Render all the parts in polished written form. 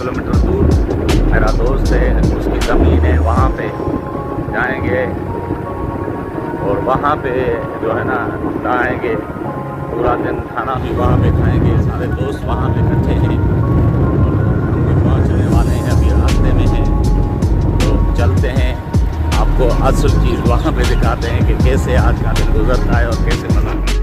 Kilometre दूर मेरा दोस्त है, उसकी ज़मीन है, वहाँ पे जाएंगे और वहाँ पे जो है ना नहाएंगे, पूरा दिन खाना भी वहाँ पे खाएंगे। सारे दोस्त वहाँ पे इकट्ठे हैं और हम भी पहुँचने वाले हैं, अभी रास्ते में हैं। तो चलते हैं, आपको असल चीज़ वहाँ पे दिखाते हैं कि कैसे आज का दिन गुजरता है और कैसे मनाते हैं।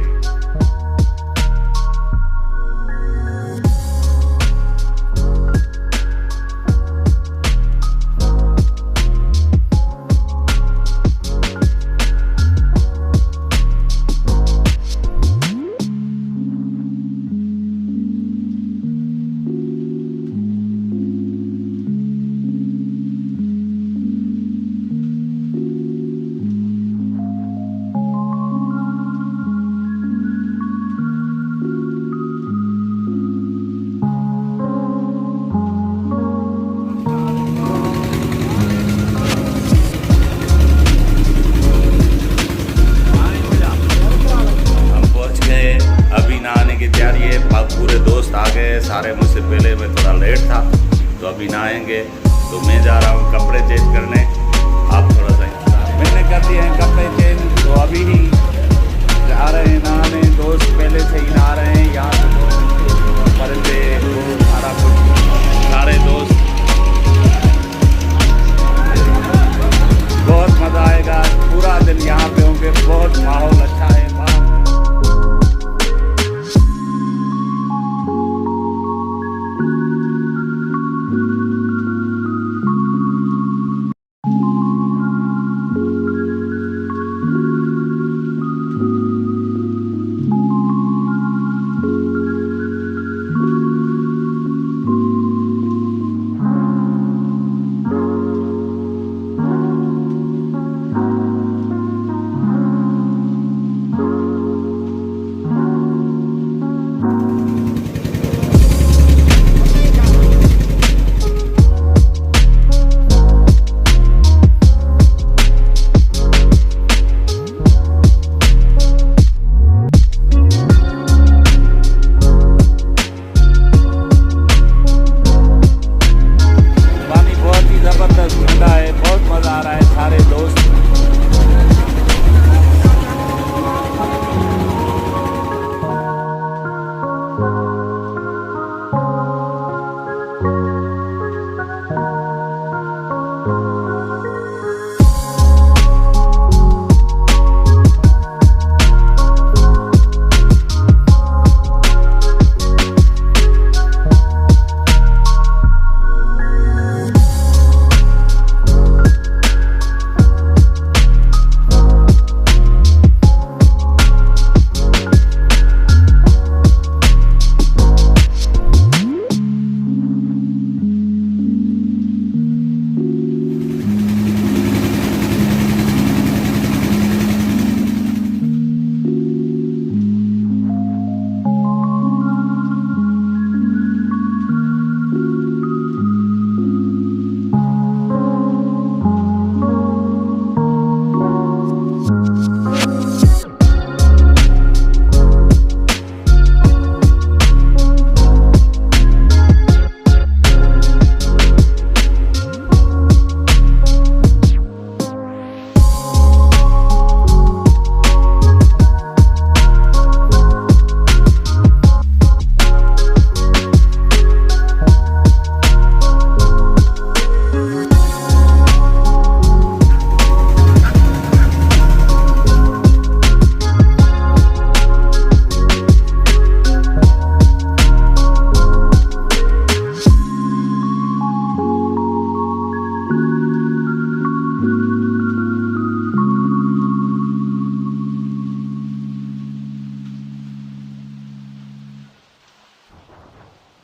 पूरे दोस्त आ गए सारे, मुझसे पहले मैं थोड़ा लेट था तो अभी नहाएंगे। तो मैं जा रहा हूँ कपड़े चेंज करने, आप थोड़ा सा मैंने कर दिए हैं कपड़े चेंज, तो अभी ही जा रहे हैं नहाने। दोस्त पहले से ही नहा रहे हैं।